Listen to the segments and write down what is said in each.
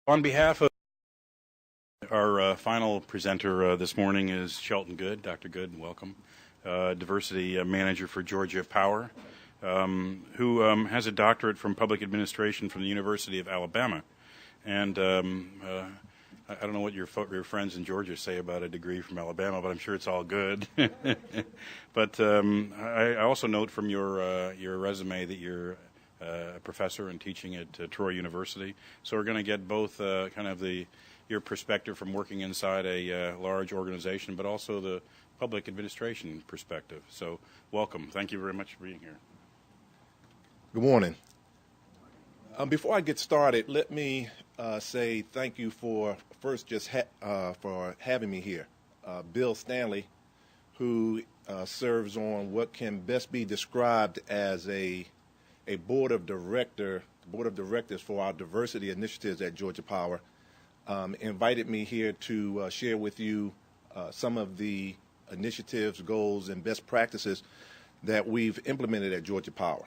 On behalf of our final presenter this morning is Shelton Goode. Dr. Goode, welcome. Diversity Manager for Georgia Power, who has a doctorate from Public Administration from the University of Alabama. And I don't know what your friends in Georgia say about a degree from Alabama, but I'm sure it's all good. But I also note from your resume that you're a professor and teaching at Troy University. So we're going to get both kind of your perspective from working inside a large organization, but also the public administration perspective. So welcome. Thank you very much for being here. Good morning. Before I get started, let me say thank you for first just for having me here. Bill Stanley, who serves on what can best be described as a board of directors for our diversity initiatives at Georgia Power, invited me here to share with you some of the initiatives, goals, and best practices that we've implemented at Georgia Power.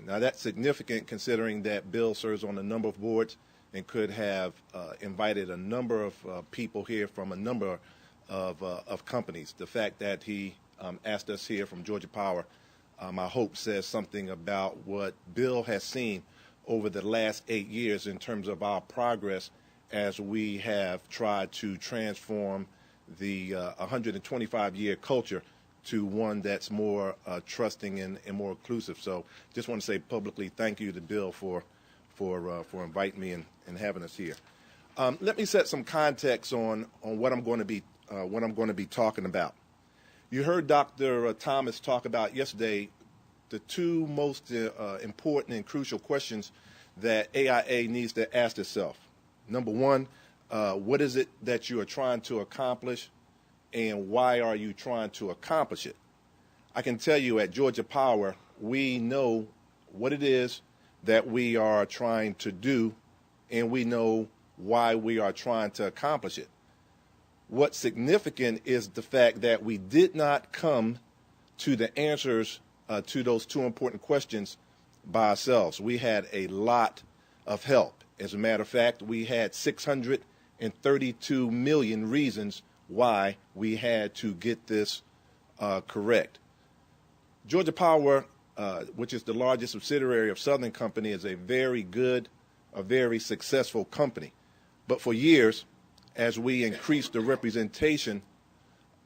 Now, that's significant considering that Bill serves on a number of boards and could have invited a number of people here from a number of companies. The fact that he asked us here from Georgia Power, I hope says something about what Bill has seen over the last 8 years in terms of our progress as we have tried to transform the 125-year culture to one that's more trusting and more inclusive. So just want to say publicly thank you to Bill for inviting me and having us here. Let me set some context on what I'm going to be talking about. You heard Dr. Thomas talk about yesterday the two most important and crucial questions that AIA needs to ask itself. Number one, what is it that you are trying to accomplish, and why are you trying to accomplish it? I can tell you at Georgia Power, we know what it is that we are trying to do, and we know why we are trying to accomplish it. What's significant is the fact that we did not come to the answers to those two important questions by ourselves. We had a lot of help. As a matter of fact, we had 632 million reasons why we had to get this correct. Georgia Power, which is the largest subsidiary of Southern Company, is a very good, a very successful company. But for years, as we increased the representation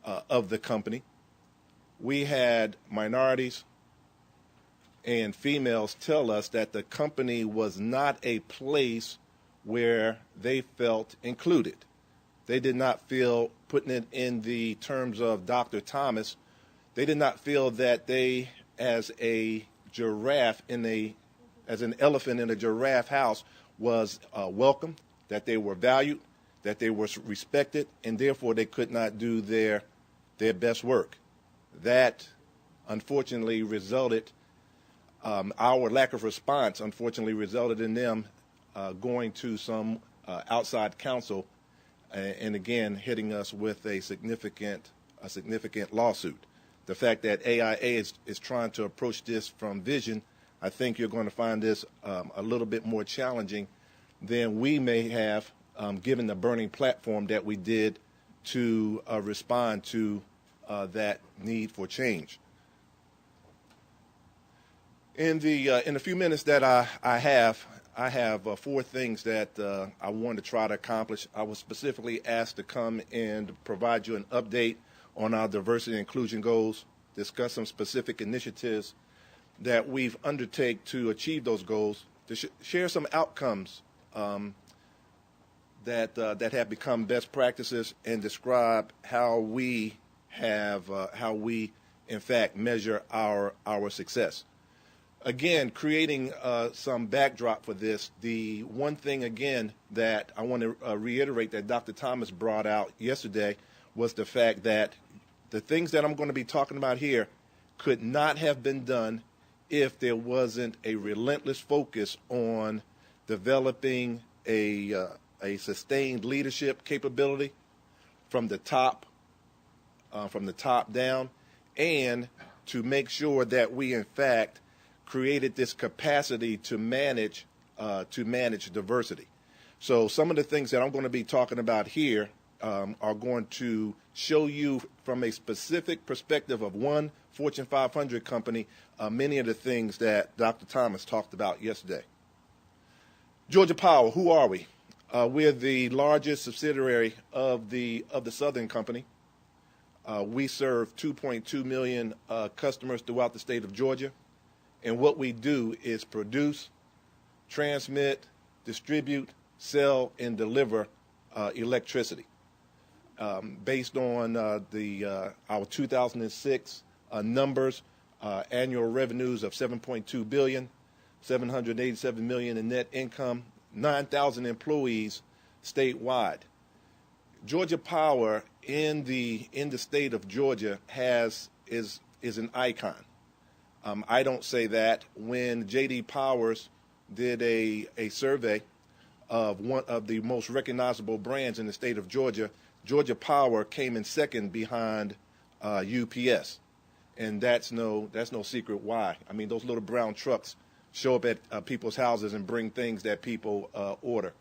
of the company, we had minorities and females tell us that the company was not a place where they felt included. They did not feel, putting it in the terms of Dr. Thomas, they did not feel that they, as an elephant in a giraffe house, was welcome, that they were valued, that they were respected, and therefore they could not do their best work. That, unfortunately, our lack of response, unfortunately, resulted in them going to some outside counsel and again hitting us with a significant lawsuit. The fact that AIA is trying to approach this from vision, I think you're going to find this a little bit more challenging than we may have given the burning platform that we did to respond to that need for change. In the few minutes that I have four things that I want to try to accomplish. I was specifically asked to come and provide you an update on our diversity and inclusion goals, discuss some specific initiatives that we've undertaken to achieve those goals, to share some outcomes that have become best practices, and describe how we in fact measure our success. Again, creating some backdrop for this, the one thing, again, that I want to reiterate that Dr. Thomas brought out yesterday was the fact that the things that I'm going to be talking about here could not have been done if there wasn't a relentless focus on developing a sustained leadership capability from the top down, and to make sure that we, in fact, created this capacity to manage diversity. So some of the things that I'm going to be talking about here are going to show you from a specific perspective of one Fortune 500 company many of the things that Dr. Thomas talked about yesterday. Georgia Power, who are we? We're the largest subsidiary of the Southern Company. We serve 2.2 million customers throughout the state of Georgia. And what we do is produce, transmit, distribute, sell, and deliver electricity. Based on our 2006 numbers, annual revenues of $7.2 billion, $787 million in net income, 9,000 employees statewide. Georgia Power in the state of Georgia is an icon. I don't say that. When J.D. Powers did a survey of one of the most recognizable brands in the state of Georgia, Georgia Power came in second behind UPS, and that's no secret why. I mean, those little brown trucks show up at people's houses and bring things that people order.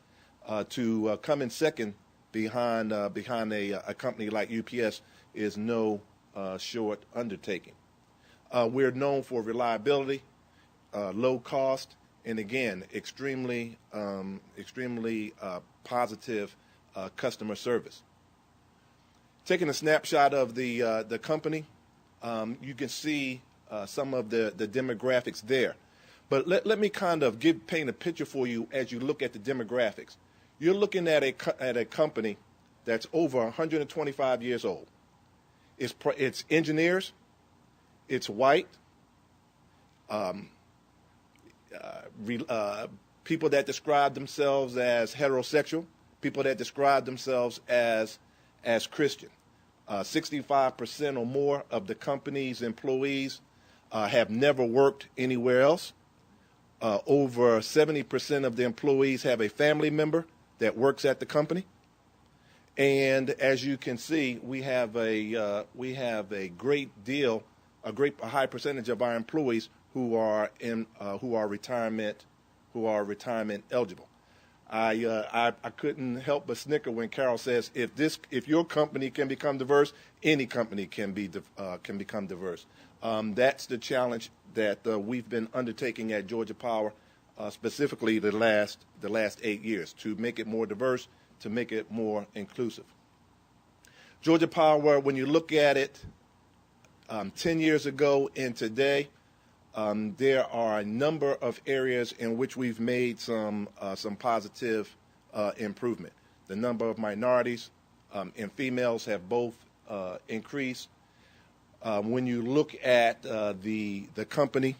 To come in second behind a company like UPS is no short undertaking. We're known for reliability, low cost, and again, extremely positive customer service. Taking a snapshot of the company, you can see some of the demographics there. But let me kind of paint a picture for you as you look at the demographics. You're looking at a company that's over 125 years old. It's engineers. It's white. People that describe themselves as heterosexual. People that describe themselves as Christian. 65% or more of the company's employees have never worked anywhere else. Over 70% of the employees have a family member that works at the company. And as you can see, we have a high percentage of our employees who are retirement eligible. I couldn't help but snicker when Carol says, if your company can become diverse, any company can become diverse. That's the challenge that we've been undertaking at Georgia Power, specifically the last 8 years, to make it more diverse, to make it more inclusive. Georgia Power, when you look at it 10 years ago and today, there are a number of areas in which we've made some positive improvement. The number of minorities and females have both increased. When you look at the company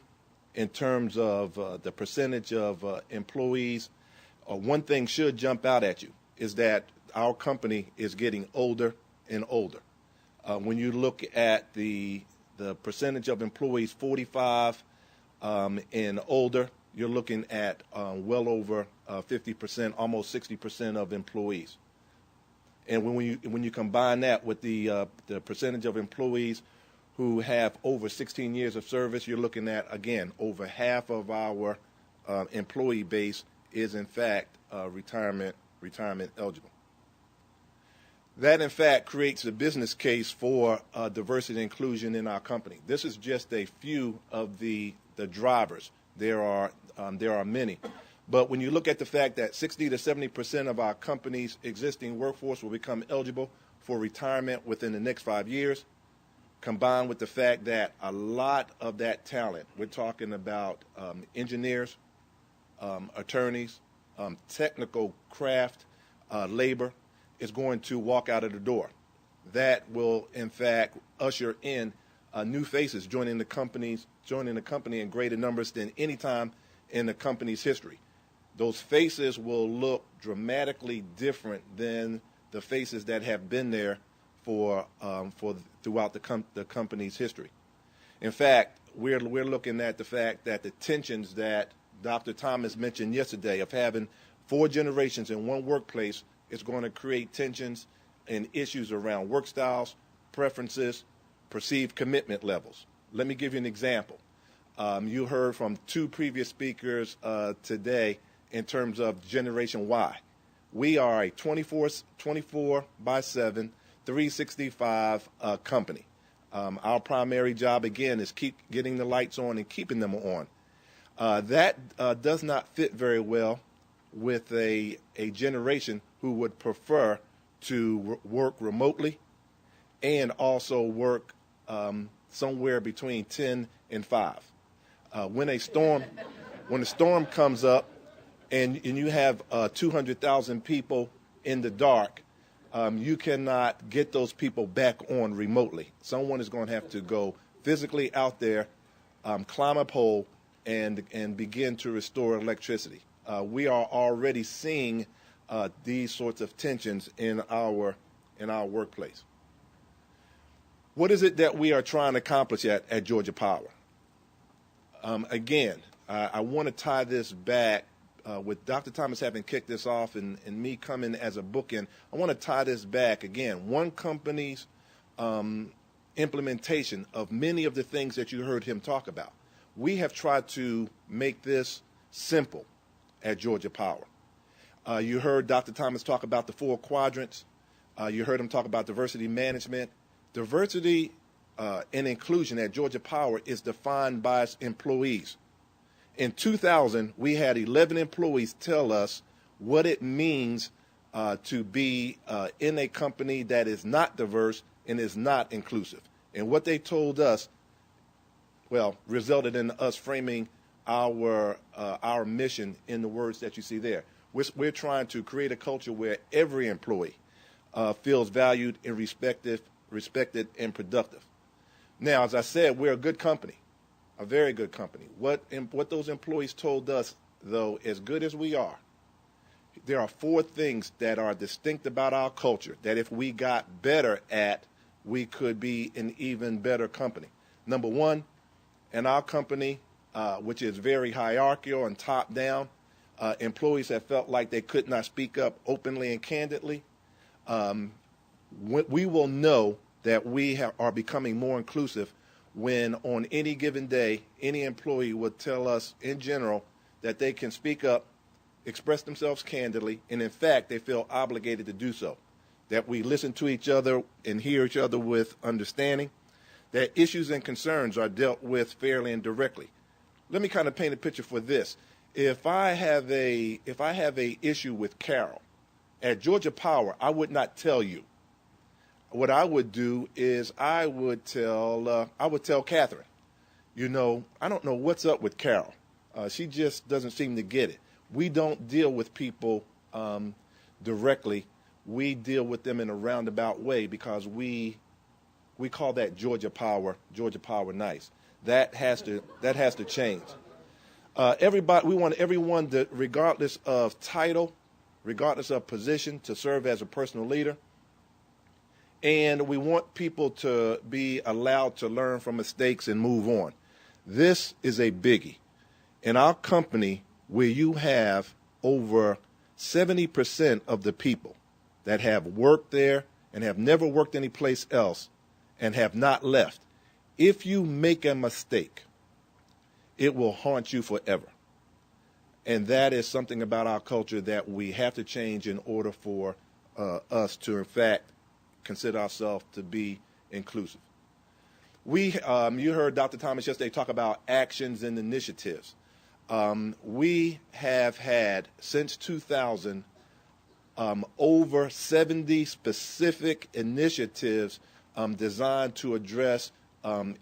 in terms of the percentage of employees, one thing should jump out at you is that our company is getting older and older. When you look at the percentage of employees 45 and older, you're looking at well over 50%, almost 60% of employees. And when you combine that with the percentage of employees who have over 16 years of service, you're looking at, again, over half of our employee base is, in fact, retirement eligible. That, in fact, creates a business case for diversity and inclusion in our company. This is just a few of the drivers. There are many. But when you look at the fact that 60 to 70% of our company's existing workforce will become eligible for retirement within the next 5 years, combined with the fact that a lot of that talent, we're talking about engineers, attorneys, technical craft, labor, is going to walk out of the door. That will, in fact, usher in new faces joining the company in greater numbers than any time in the company's history. Those faces will look dramatically different than the faces that have been there for throughout the company's history. In fact, we're looking at the fact that the tensions that Dr. Thomas mentioned yesterday of having 4 generations in one workplace is going to create tensions and issues around work styles, preferences, perceived commitment levels. Let me give you an example. You heard from 2 previous speakers today in terms of Generation Y. We are a 24 by 7, 365 company. Our primary job, again, is keep getting the lights on and keeping them on. That does not fit very well with a generation who would prefer to work remotely and also work somewhere between 10 and 5. When a storm comes up and you have 200,000 people in the dark, you cannot get those people back on remotely. Someone is going to have to go physically out there, climb a pole, and begin to restore electricity. We are already seeing these sorts of tensions in our workplace. What is it that we are trying to accomplish at Georgia Power? Again, I want to tie this back with Dr. Thomas having kicked this off and me coming as a bookend. I want to tie this back again. One company's implementation of many of the things that you heard him talk about. We have tried to make this simple at Georgia Power. You heard Dr. Thomas talk about the 4 quadrants. You heard him talk about diversity management. Diversity and inclusion at Georgia Power is defined by its employees. In 2000, we had 11 employees tell us what it means to be in a company that is not diverse and is not inclusive. And what they told us, well, resulted in us framing our mission in the words that you see there. We're trying to create a culture where every employee feels valued and respected and productive. Now, as I said, we're a good company, a very good company. What those employees told us, though, as good as we are, there are 4 things that are distinct about our culture that if we got better at, we could be an even better company. Number 1, in our company, which is very hierarchical and top-down, employees have felt like they could not speak up openly and candidly. We will know that we are becoming more inclusive when on any given day, any employee would tell us in general that they can speak up, express themselves candidly, and in fact, they feel obligated to do so. That we listen to each other and hear each other with understanding, that issues and concerns are dealt with fairly and directly. Let me kind of paint a picture for this. If I have a issue with Carol, at Georgia Power, I would not tell you. What I would do is I would tell Catherine, you know, I don't know what's up with Carol. She just doesn't seem to get it. We don't deal with people directly. We deal with them in a roundabout way because we call that Georgia Power nice. That has to change. We want everyone to, regardless of title, regardless of position, to serve as a personal leader. And we want people to be allowed to learn from mistakes and move on. This is a biggie. In our company, where you have over 70% of the people that have worked there and have never worked anyplace else and have not left, if you make a mistake, it will haunt you forever. And that is something about our culture that we have to change in order for us to, in fact, consider ourselves to be inclusive. You heard Dr. Thomas yesterday talk about actions and initiatives. We have had, since 2000, over 70 specific initiatives designed to address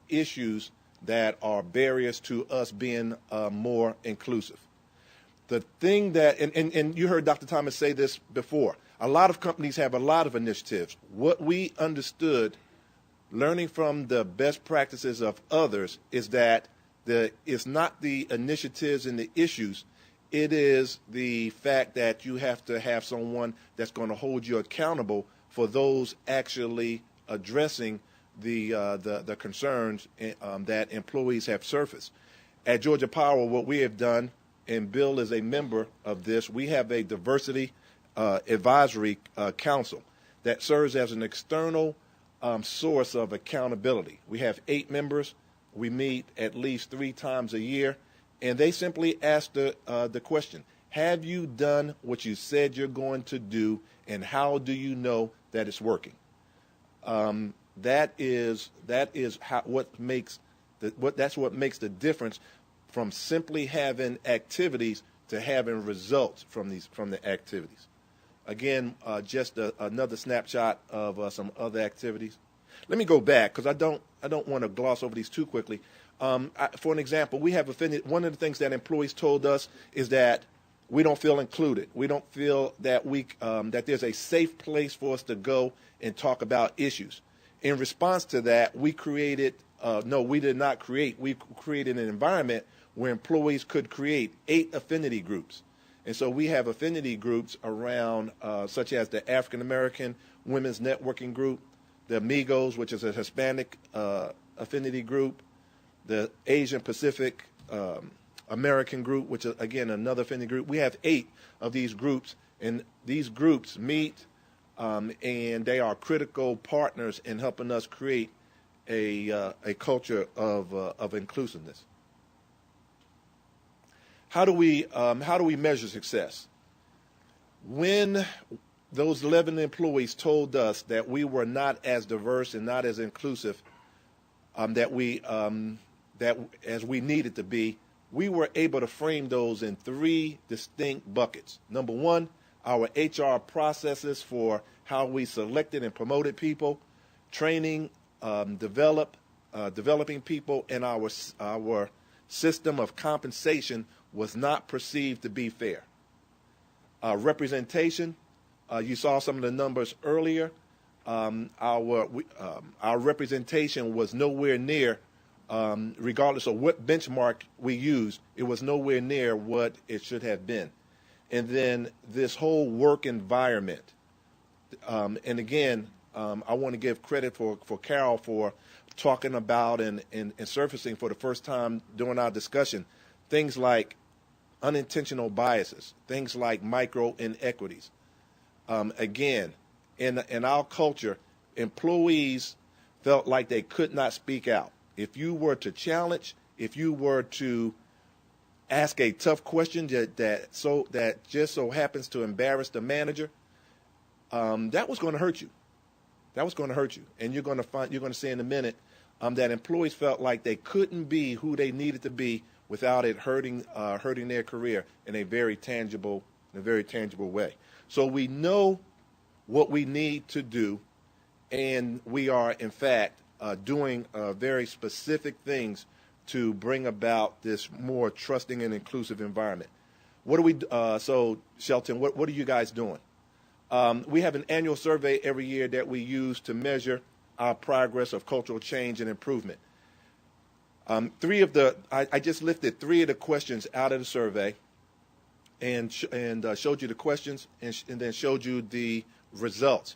issues that are barriers to us being more inclusive. The thing that, and you heard Dr. Thomas say this before, a lot of companies have a lot of initiatives. What we understood, learning from the best practices of others, is that it's not the initiatives and the issues, it is the fact that you have to have someone that's going to hold you accountable for those actually addressing the concerns that employees have surfaced. At Georgia Power, what we have done, and Bill is a member of this, we have a diversity advisory council that serves as an external source of accountability. We have 8 members. We meet at least 3 times a year, and they simply ask the question, Have you done what you said you're going to do, and how do you know that it's working? That is what makes the difference from simply having activities to having results from the activities. Again, just another snapshot of some other activities. Let me go back because I don't want to gloss over these too quickly. For an example, we have one of the things that employees told us is that we don't feel included. We don't feel that that there's a safe place for us to go and talk about issues. In response to that, we created, we did not create, we created an environment where employees could create 8 affinity groups. And so we have affinity groups around, such as the African American Women's Networking Group, the Amigos, which is a Hispanic affinity group, the Asian Pacific American group, which is, again, another affinity group. We have 8 of these groups, and these groups meet, and they are critical partners in helping us create a culture of inclusiveness. How do we measure success? When those 11 employees told us that we were not as diverse and not as inclusive that as we needed to be, we were able to frame those in 3 distinct buckets. Number 1, our HR processes for how we selected and promoted people, training, developing people, and our system of compensation was not perceived to be fair. Representation, you saw some of the numbers earlier. Our representation was nowhere near, regardless of what benchmark we used, it was nowhere near what it should have been. And then this whole work environment. And again, I want to give credit for Carol for talking about and surfacing for the first time during our discussion things like unintentional biases, things like micro inequities. Again, in our culture, employees felt like they could not speak out. If you were to challenge, if you were to ask a tough question that just so happens to embarrass the manager, that was going to hurt you. That was going to hurt you, and you're going to see in a minute that employees felt like they couldn't be who they needed to be without it hurting their career in a very tangible way. So we know what we need to do, and we are in fact doing very specific things to bring about this more trusting and inclusive environment. What do we? So Shelton, what are you guys doing? We have an annual survey every year that we use to measure our progress of cultural change and improvement. I just lifted 3 of the questions out of the survey and showed you the questions and then showed you the results.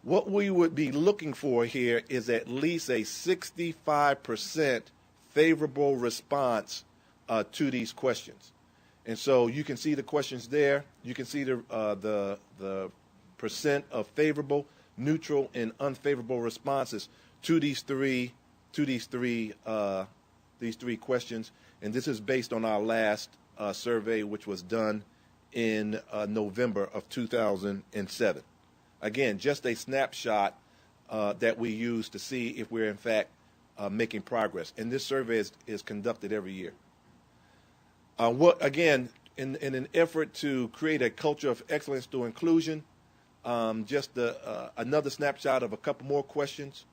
What we would be looking for here is at least a 65% favorable response to these questions. And so you can see the questions there. You can see the percent of favorable, neutral, and unfavorable responses to these three questions. And this is based on our last survey, which was done in November of 2007. Again, just a snapshot that we use to see if we're in fact making progress. And this survey is conducted every year. In an effort to create a culture of excellence through inclusion, just another snapshot of a couple more questions.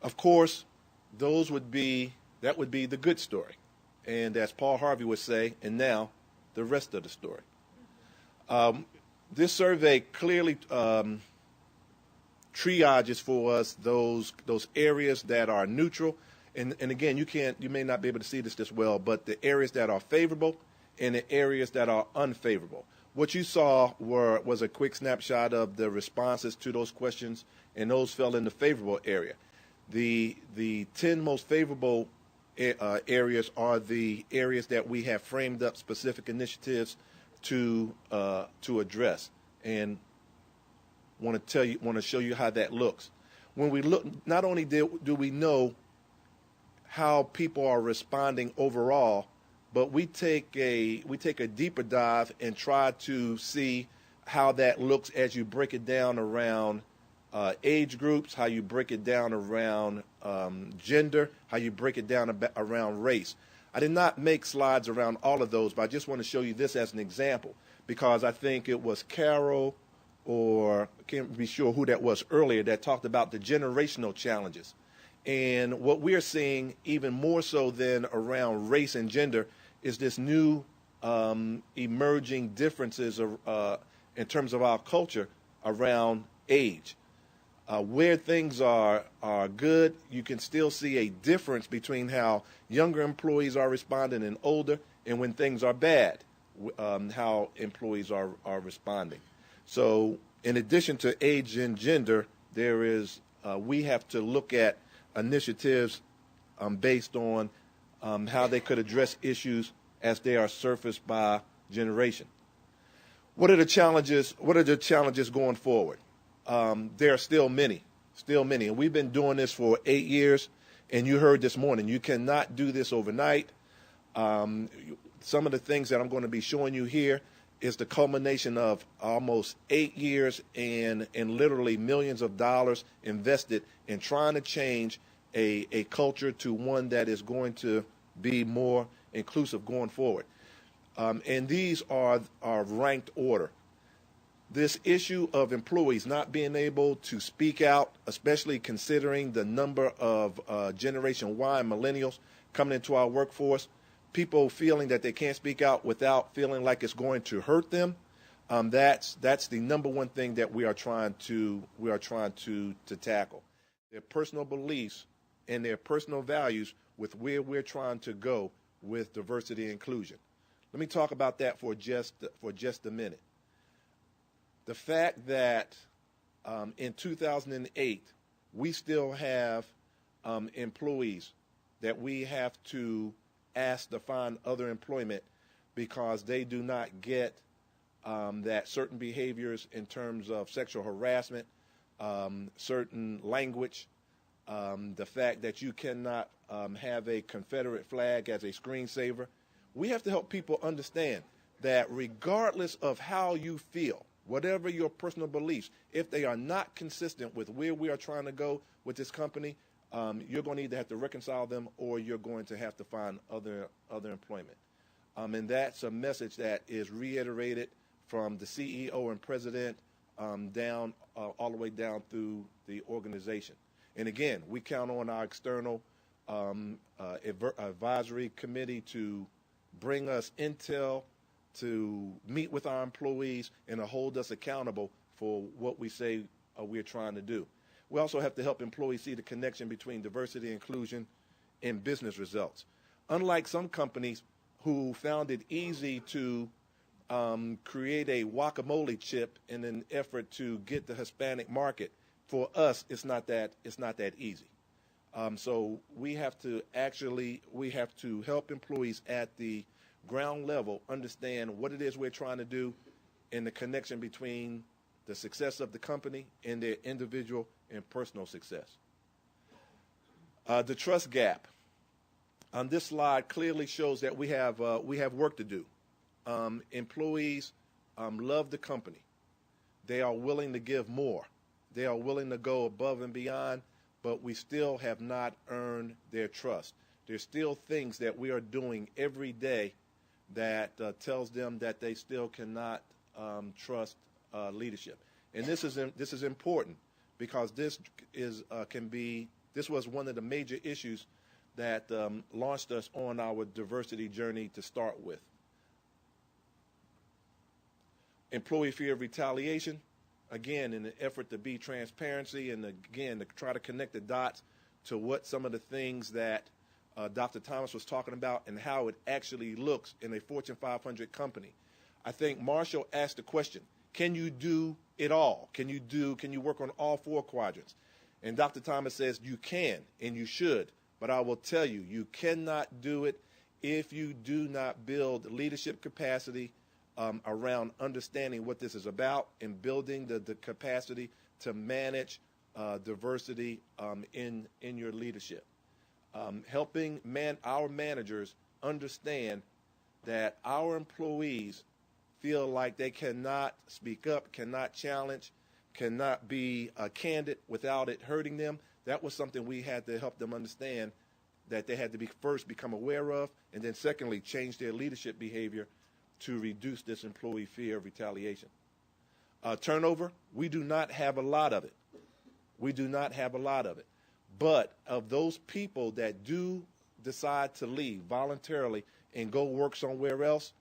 Of course, that would be the good story. And as Paul Harvey would say, and now the rest of the story. This survey clearly triages for us those areas that are neutral. And again, you may not be able to see this well, but the areas that are favorable and the areas that are unfavorable. What you saw was a quick snapshot of the responses to those questions, and those fell in the favorable area. The 10 most favorable areas are the areas that we have framed up specific initiatives to address, and want to show you how that looks. When we look, not only do we know how people are responding overall, but we take a deeper dive and try to see how that looks as you break it down around age groups, how you break it down around gender, how you break it down around race. I did not make slides around all of those, but I just want to show you this as an example because I think it was Carol, or I can't be sure who that was earlier, that talked about the generational challenges. And what we're seeing even more so than around race and gender is this new emerging differences in terms of our culture around age. Where things are good, you can still see a difference between how younger employees are responding and older, and when things are bad, how employees are responding. So in addition to age and gender, there is we have to look at initiatives based on how they could address issues as they are surfaced by generation. What are the challenges? What are the challenges going forward? There are still many, and we've been doing this for 8 years. And you heard this morning, you cannot do this overnight. Some of the things that I'm going to be showing you here is the culmination of almost 8 years and literally millions of dollars invested in trying to change a culture to one that is going to be more inclusive going forward. And these are ranked order. This issue of employees not being able to speak out, especially considering the number of Generation Y and millennials coming into our workforce, people feeling that they can't speak out without feeling like it's going to hurt them. That's the number one thing that we are trying to tackle. Their personal beliefs and their personal values with where we're trying to go with diversity and inclusion. Let me talk about that for just a minute. The fact that in 2008 we still have employees that we have to ask to find other employment because they do not get that certain behaviors in terms of sexual harassment, certain language, the fact that you cannot have a Confederate flag as a screensaver. We have to help people understand that regardless of how you feel, whatever your personal beliefs, if they are not consistent with where we are trying to go with this company, you're going to either have to reconcile them or you're going to have to find other employment. And that's a message that is reiterated from the CEO and president down all the way down through the organization. And again, we count on our external advisory committee to bring us intel, to meet with our employees, and to hold us accountable for what we say we're trying to do. We also have to help employees see the connection between diversity and inclusion and business results. Unlike some companies who found it easy to create a guacamole chip in an effort to get the Hispanic market, for us, it's not that easy. So we have to help employees at the ground level understand what it is we're trying to do and the connection between the success of the company and their individual and personal success. The trust gap. On this slide clearly shows that we have work to do. Employees love the company. They are willing to give more. They are willing to go above and beyond, but we still have not earned their trust. There's still things that we are doing every day that tells them that they still cannot trust leadership. And this is important because this was one of the major issues that launched us on our diversity journey to start with. Employee fear of retaliation, again, in an effort to be transparency and again to try to connect the dots to what some of the things that Dr. Thomas was talking about and how it actually looks in a Fortune 500 company. I think Marshall asked the question, can you do it all? Can you work on all four quadrants? And Dr. Thomas says you can and you should, but I will tell you, you cannot do it if you do not build leadership capacity around understanding what this is about and building the capacity to manage diversity in your leadership. helping our managers understand that our employees feel like they cannot speak up, cannot challenge, cannot be candid without it hurting them. That was something we had to help them understand that they had to first become aware of, and then secondly, change their leadership behavior to reduce this employee fear of retaliation. Turnover, we do not have a lot of it. We do not have a lot of it. But of those people that do decide to leave voluntarily and go work somewhere else,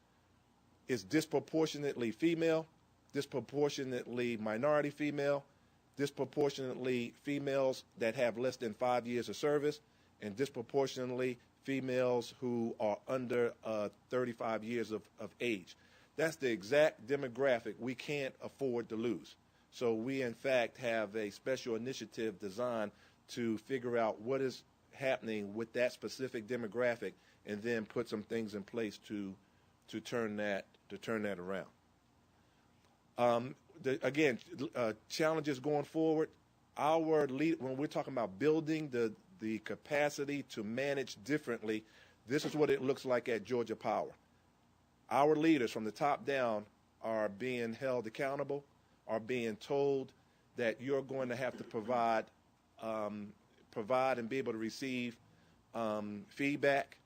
it's disproportionately female, disproportionately minority female, disproportionately females that have less than 5 years of service, and disproportionately females who are under 35 years of age. That's the exact demographic we can't afford to lose. So we, in fact, have a special initiative designed to figure out what is happening with that specific demographic and then put some things in place to turn that around. Challenges going forward, when we're talking about building the capacity to manage differently, this is what it looks like at Georgia Power. Our leaders from the top down are being held accountable, are being told that you're going to have to provide and be able to receive feedback,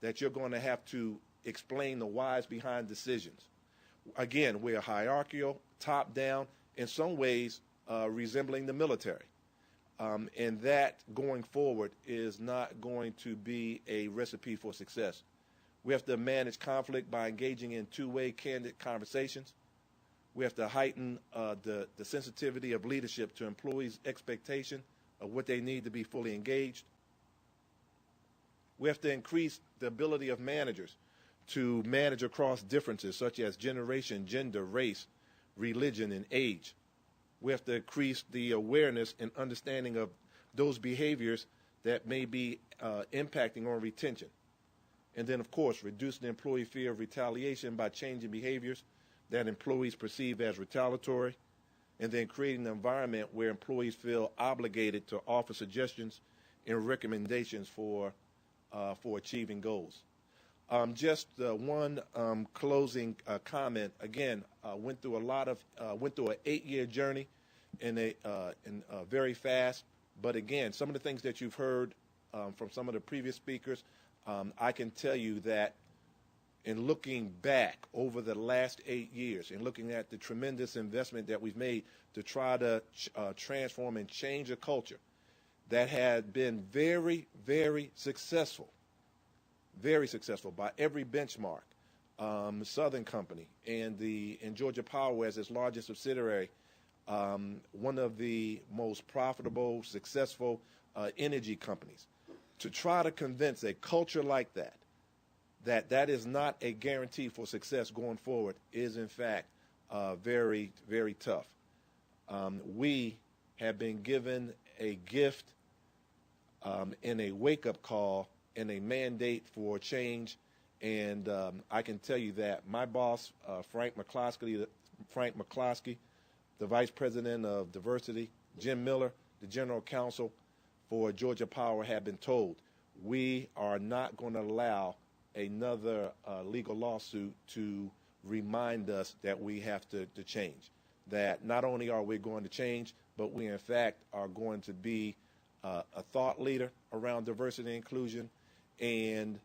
that you're going to have to explain the whys behind decisions. Again, we're hierarchical, top down, in some ways resembling the military. And that going forward is not going to be a recipe for success. We have to manage conflict by engaging in two-way, candid conversations. We have to heighten the sensitivity of leadership to employees' expectation of what they need to be fully engaged. We have to increase the ability of managers to manage across differences such as generation, gender, race, religion, and age. We have to increase the awareness and understanding of those behaviors that may be impacting on retention. And then, of course, reduce the employee fear of retaliation by changing behaviors that employees perceive as retaliatory, and then creating an environment where employees feel obligated to offer suggestions and recommendations for achieving goals. Just one closing comment. Again, went through an 8-year journey in very fast. But again, some of the things that you've heard from some of the previous speakers, I can tell you that in looking back over the last 8 years and looking at the tremendous investment that we've made to try to transform and change a culture that had been very, very successful by every benchmark, Southern Company and Georgia Power as its largest subsidiary, one of the most profitable, successful energy companies. To try to convince a culture like that is not a guarantee for success going forward is, in fact, very, very tough. We have been given a gift and a wake-up call and a mandate for change, and I can tell you that my boss, Frank McCloskey, the Vice President of Diversity, Jim Miller, the General Counsel for Georgia Power, have been told we are not going to allow another legal lawsuit to remind us that we have to change. That not only are we going to change, but we in fact are going to be a thought leader around diversity and inclusion, and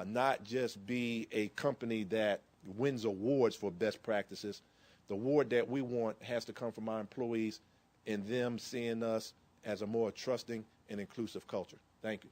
not just be a company that wins awards for best practices. The award that we want has to come from our employees and them seeing us as a more trusting and inclusive culture. Thank you.